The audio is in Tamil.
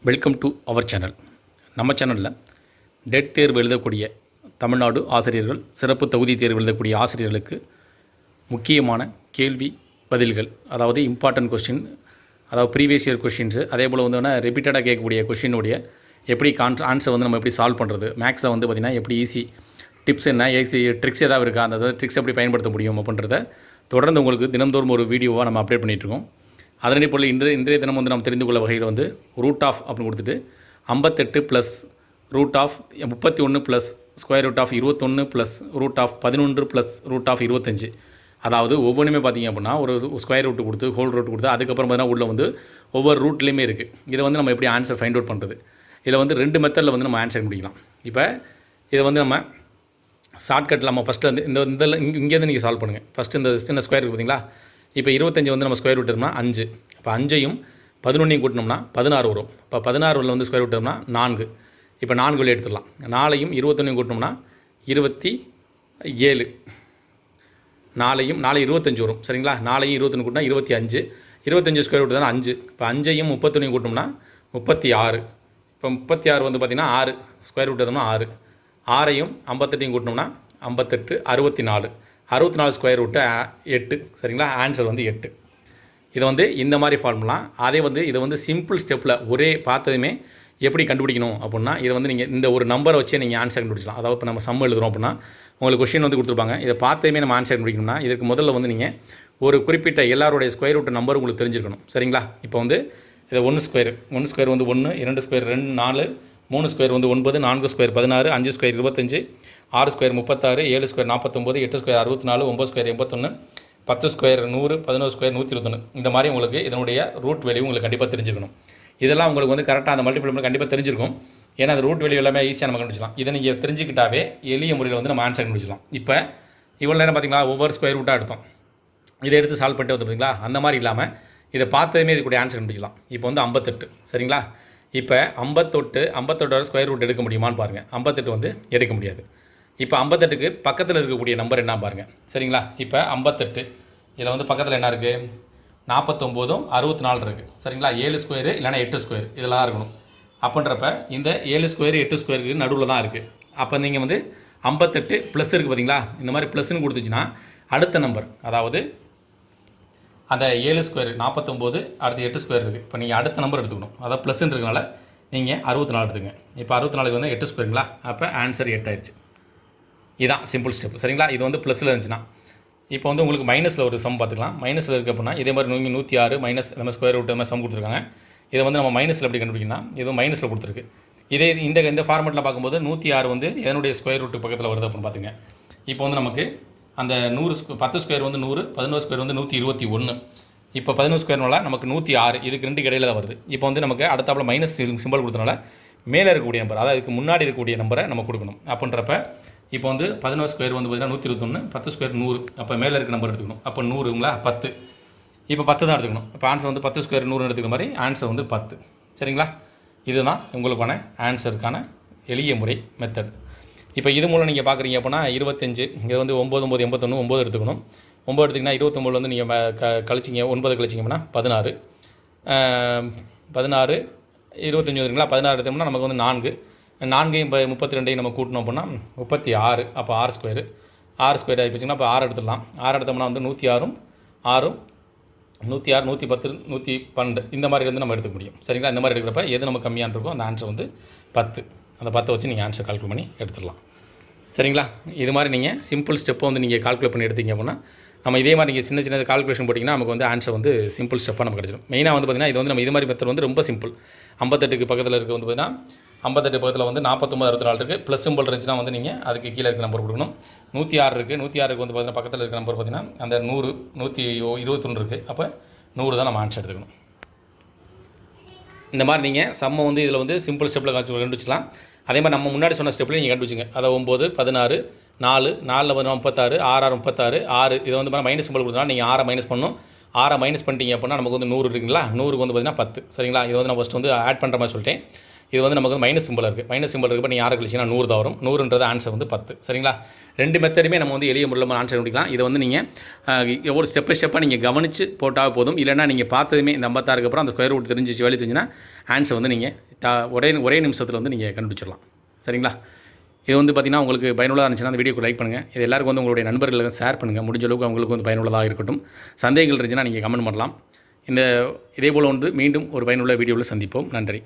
Welcome to our channel. நம்ம சேனலில் டெட் தேர்வு எழுதக்கூடிய தமிழ்நாடு ஆசிரியர்கள், சிறப்பு தகுதி தேர்வு எழுதக்கூடிய ஆசிரியர்களுக்கு முக்கியமான கேள்வி பதில்கள், அதாவது இம்பார்ட்டன்ட் கொஸ்டின், அதாவது ப்ரீவியஸ் இயர் கொஸ்டின்ஸு, அதே போல் வந்து ரிப்பீட்டடாக கேட்கக்கூடிய கொஸ்டினுடைய எப்படி ஆன்சர் வந்து நம்ம எப்படி சால்வ் பண்ணுறது, மேக்ஸில் வந்து பார்த்திங்கன்னா எப்படி ஈஸி டிப்ஸ் என்ன, ஈஸி ட்ரிக்ஸ் ஏதாவது இருக்கா, அந்த ட்ரிக்ஸ் எப்படி பயன்படுத்த முடியும் அப்படின்றத தொடர்ந்து உங்களுக்கு தினந்தோறும் ஒரு வீடியோவாக நம்ம அப்டேட் பண்ணிகிட்ருக்கோம். அதனை போல் இன்றைய தினம் வந்து நம்ம தெரிந்து கொள்ள வகையில் வந்து ரூட் ஆஃப் அப்படின்னு கொடுத்துட்டு 58 plus root of 31 plus square root of 21 plus root of 11 plus root of 25, அதாவது ஒவ்வொன்றுமே பார்த்திங்க அப்படின்னா ஒரு ஸ்கொயர் ரூட் கொடுத்து ஹோல் ரூட் கொடுத்து அதுக்கப்புறம் பார்த்தீங்கன்னா உள்ள வந்து ஒவ்வொரு ரூட்லேயுமே இருக்குது. இதை வந்து நம்ம எப்படி ஆன்சர் ஃபைண்ட் அவுட் பண்ணுறது, இதில் வந்து 2 மெத்தடில் வந்து நம்ம ஆன்சர் முடிக்கலாம். இப்போ இதை வந்து நம்ம ஷார்ட்கட்டில் நம்ம ஃபஸ்ட்டு வந்து இந்த இங்கேருந்து நீங்கள் சால்வ் பண்ணுங்கள். ஃபஸ்ட்டு இந்த சின்ன ஸ்கொயர் இருக்குது பார்த்தீங்களா, இப்போ 25 வந்து நம்ம ஸ்கொயர் ரூட் எடுத்தோம்னா 5, இப்போ 5ஐயும் 11ஐயும் கூட்டினோம்னா 16 வரும். இப்போ 16 வந்து ஸ்கொயர் ரூட் எடுத்தோம்னா 4, இப்போ 4 வெளியே எடுத்துடலாம். 4ஐயும் 21ஐயும் கூட்டினோம்னா 27, 4 25 வரும். சரிங்களா, 4ஐயும் 21 கூட்டினா 25, 25 ஸ்கொயர் ரூட் தானே 5, இப்போ 5ஐயும் 31ஐயும் கூட்டினோம்னா 36, இப்போ 36 வந்து பார்த்திங்கன்னா 6 ஸ்கொயர் ரூட் எடுத்தோம்னா 6, 6ஐயும் 58ஐயும் கூட்டினோம்னா 58, 64 ஸ்கொயர் ரூட்டு 8. சரிங்களா, ஆன்சர் வந்து 8. இதை வந்து இந்த மாதிரி ஃபார்முலா. அதே வந்து இதை வந்து சிம்பிள் ஸ்டெப்பில் ஒரே பார்த்ததுமே எப்படி கண்டுபிடிக்கணும் அப்படின்னா, இதை வந்து நீங்கள் இந்த ஒரு நம்பரை வச்சே நீங்கள் ஆன்சர் கண்டுபிடிச்சலாம். அதாவது இப்போ நம்ம சம் எழுதுகிறோம் அப்படின்னா உங்களுக்கு கொஸ்டின் வந்து கொடுத்துருப்பாங்க. இதை பார்த்ததுமே நம்ம ஆன்சர் கண்டுபிடிக்கணும்னா இதுக்கு முதல்ல வந்து நீங்கள் ஒரு குறிப்பிட்ட எல்லாருடைய ஸ்கொயர் ரூட் நம்பர் உங்களுக்கு தெரிஞ்சிருக்கணும். சரிங்களா, இப்போ வந்து இதை 1 ஸ்கொயர் வந்து 1, 2 ஸ்கொயர் 2, 4, 3 ஸ்கொயர் வந்து 9, 4 square 16, 5 square 25, 6 square 36, 7 square 49, 8 square 64, 9 square 81, 10 square 100, 11 square 121. இந்த மாதிரி உங்களுக்கு இதனுடைய ரூட் வேல்யூ உங்களுக்கு கண்டிப்பாக தெரிஞ்சிருக்கணும். இதெல்லாம் உங்களுக்கு வந்து கரெக்டாக அந்த மல்டிபிள் பண்ணி கண்டிப்பாக தெரிஞ்சிருக்கும். ஏன்னா அந்த ரூட் வேல்யூ எல்லாமே ஈஸியாக நம்ம கண்டுபிடிச்சலாம். இதை நீங்கள் தெரிஞ்சுக்கிட்டாவே எளிய முறையில் வந்து நம்ம ஆன்சர் கண்டுபிடிச்சலாம். இப்போ இவ்வளோ நேரம் பார்த்திங்களா ஒவ்வொரு ஸ்கொயர் ரூட்டாக எடுத்தோம், இதை எடுத்து சால்வ் பண்ணிட்டு வந்து பார்த்திங்களா, அந்த மாதிரி இல்லாமல் இதை பார்த்ததுமே இதுக்கூடிய ஆன்சர் கண்டுபிடிக்கலாம். இப்போ வந்து 58. சரிங்களா, இப்போ 58 ஸ்கொயர் ரூட் எடுக்க முடியுமான்னு பாருங்கள். 58 வந்து எடுக்க முடியாது. இப்போ 58க்கு பக்கத்தில் இருக்கக்கூடிய நம்பர் என்ன பாருங்கள். சரிங்களா, இப்போ 58 இதில் வந்து பக்கத்தில் என்ன இருக்குது, 49, 64 இருக்குது. சரிங்களா, 7 ஸ்கொயரு இல்லைனா 8 ஸ்கொயர் இதில் தான் இருக்கணும். அப்படின்றப்ப இந்த 7 ஸ்கொயர் 8 ஸ்கொயருக்கு நடுவில் தான் இருக்குது. அப்போ நீங்கள் வந்து 58 ப்ளஸ் இருக்குது பார்த்தீங்களா, இந்த மாதிரி ப்ளஸ்ன்னு கொடுத்துச்சுன்னா அடுத்த நம்பர், அதாவது அந்த 7 ஸ்கொயர் 49 அடுத்து 8 ஸ்கொயர் இருக்குது. இப்போ நீங்கள் அடுத்த நம்பர் எடுத்துக்கணும், அதாவது ப்ளஸ்ன்னு இருக்கனால நீங்கள் 64 எடுத்துங்க. இப்போ 64க்கு வந்து 8 ஸ்கொயருங்களா, அப்போ ஆன்சர் 8 ஆயிடுச்சு. இதுதான் சிம்பிள் ஸ்டெப். சரிங்களா, இது வந்து ப்ளஸில் இருந்துச்சுன்னா. இப்போ வந்து உங்களுக்கு மைனஸில் ஒரு சம் பார்த்துக்கலாம். மைனஸில் இருக்குது அப்படின்னா இதே மாதிரி 106 மைனஸ் நம்ம ஸ்கொயர் ரூட் மாதிரி சம் கொடுத்துருக்காங்க. இதை வந்து நம்ம மைனஸில் எப்படி கண்டுபிடிக்கணும், இதுவும் மைனஸில் கொடுத்துருக்கு. இதே இந்த ஃபார்மெட்டில் பார்க்கும்போது 106 வந்து எதனுடைய ஸ்கொயர் ரூட்டு பக்கத்தில் வருது அப்படின்னு பார்த்துங்க. இப்போ வந்து நமக்கு அந்த 10 ஸ்கொயர் வந்து 100, 11 ஸ்கொயர் வந்து 121. இப்போ 11 ஸ்கொயர்னால நமக்கு 106, இதுக்கு 2 இடையில தான் வருது. இப்போ வந்து நமக்கு அடுத்தாப்பில் மைனஸ் சிம்பிள் கொடுத்தனால மேலே இருக்கக்கூடிய நம்பர், அதாவது இதுக்கு முன்னாடி இருக்கக்கூடிய நம்பரை நம்ம கொடுக்கணும். அப்படின்றப்ப இப்போ வந்து 11 ஸ்கொயர் வந்து பார்த்திங்கன்னா 121, 10 ஸ்கொயர் 100, அப்போ மேலே இருக்க நம்பர் எடுத்துக்கணும். அப்போ 100ங்களா 10, இப்போ 10 தான் எடுத்துக்கணும். இப்போ ஆன்சர் வந்து 10 ஸ்கொயர் 100 எடுத்துக்கிற மாதிரி ஆன்சர் வந்து 10. சரிங்களா, இதுதான் உங்களுக்கான ஆன்சருக்கான எளிய முறை மெத்தட். இப்போ இது மூலம் நீங்கள் பார்க்குறீங்க அப்படின்னா 25, இங்கே வந்து 9, 9, 81, 9 எடுத்துக்கணும். 9 எடுத்திங்கன்னா 29 வந்து நீங்கள் கழிச்சிங்க, 9 கழிச்சிங்க அப்படின்னா 16, 25 வருதுங்களா, 16 எடுத்தோம்னா நமக்கு வந்து 4 32 நம்ம கூட்டணும் அப்படின்னா 36, அப்போ 6 ஸ்கொயர் ஆகிப்போச்சுங்கன்னா அப்போ 6 எடுத்துடலாம். 6 எடுத்தோம்னா வந்து 106, 110, 112 இந்த மாதிரி இருந்து நம்ம எடுத்துக்க முடியும். சரிங்களா, இந்த மாதிரி எடுக்கிறப்ப எது நம்ம கம்மியாக இருக்கோ அந்த ஆன்சர் வந்து 10. அந்த 10 வச்சு நீங்கள் ஆன்சர் கால்குலேட் பண்ணி எடுத்துடலாம். சரிங்களா, இது மாதிரி நீங்கள் சிம்பிள் ஸ்டெப்பை வந்து நீங்கள் கால்குலேட் பண்ணி எடுத்தீங்க அப்படின்னா நம்ம இதே மாதிரி நீங்கள் சின்ன கால்குலேஷன் போட்டிங்கன்னா நமக்கு வந்து ஆன்சர் வந்து சிம்பிள் ஸ்டெப்பாக நமக்கு கிடச்சிடும். மெயினாக வந்து பார்த்திங்கன்னா இது வந்து நம்ம இது மாதிரி மெத்தட் வந்து ரொம்ப சிம்பிள். 58க்கு பக்கத்தில் இருக்க வந்து பார்த்திங்கன்னா 58 பக்கத்தில் வந்து 49, 64 இருக்குது. ப்ளஸ் சிம்பிள் இருந்துச்சுன்னா வந்து நீங்கள் அதுக்கு கீழே இருக்க நம்பர் கொடுக்கணும். 106 இருக்குது. 106க்கு வந்து பார்த்திங்கன்னா பக்கத்தில் இருக்க நம்பர் பார்த்திங்கன்னா அந்த 100, 121 இருக்குது. அப்போ 100 தான் நம்ம ஆன்சர் எடுத்துக்கணும். இந்த மாதிரி நீங்கள் சம்மை வந்து இதில் வந்து சிம்பிள் ஸ்டெப்பில் கண்டுபிடிச்சிக்கலாம். அதே மாதிரி நம்ம முன்னாடி சொன்ன ஸ்டெப்பில் நீங்கள் கண்டுபிடிச்சிங்க. அதாவது 9, 16, 4 வந்து 36, 6 36, 6 இதை வந்து மைனஸ் சிம்பிள் கொடுத்தா நீங்கள் 6 மைனஸ் பண்ணணும். 6 மைனஸ் பண்ணிட்டீங்க அப்படின்னா நமக்கு வந்து 100 இருக்குங்களா, 100க்கு வந்து பார்த்திங்கன்னா 10. சரிங்களா, இது வந்து நான் ஃபஸ்ட்டு வந்து ஆட் பண்ணுற மாதிரி சொல்லிட்டேன். இது வந்து நமக்கு வந்து மைனஸ் சிம்பிள் இருக்குது. மைனஸ் சிம்பிள் இருக்கப்போ நீங்கள் 6 கழிச்சிங்கன்னா 100 தான் வரும். 100ன்றது ஆன்சர் வந்து 10. சரிங்களா? 2 மெத்தடுமே நம்ம வந்து எளிய முறையில் ஆன்சர் கண்டுபிடிக்கலாம். இதை வந்து நீங்கள் ஒரு ஸ்டெப் பை ஸ்டெப்பாக நீங்கள் கவனித்து போட்டால் போதும். இல்லைனா நீங்கள் பார்த்ததுமே இந்த 56க்கு அப்புறம் அந்த ஸ்கொயர் ரூட் தெரிஞ்சிச்சு வேலை தெரிஞ்சுன்னா ஆன்சர் வந்து நீங்கள் ஒரே நிமிஷத்தில் வந்து நீங்கள் கண்டுபிடிச்சிடலாம். சரிங்களா? இது வந்து பார்த்திங்கன்னா உங்களுக்கு பயனுள்ளதாக இருந்துச்சுன்னா அந்த வீடியோக்கு லைக் பண்ணுங்கள். இது எல்லாருக்கும் வந்து உங்களுடைய நண்பர்களுக்கு ஷேர் பண்ணுங்கள். முடிஞ்ச அளவுக்கு அவங்களுக்கு வந்து பயனுள்ளதாக இருக்கட்டும். சந்தேகங்கள் இருந்துச்சுன்னா நீங்கள் கமெண்ட் பண்ணலாம். இதேபோல் வந்து மீண்டும் ஒரு பயனுள்ள வீடியோவில் சந்திப்போம். நன்றி.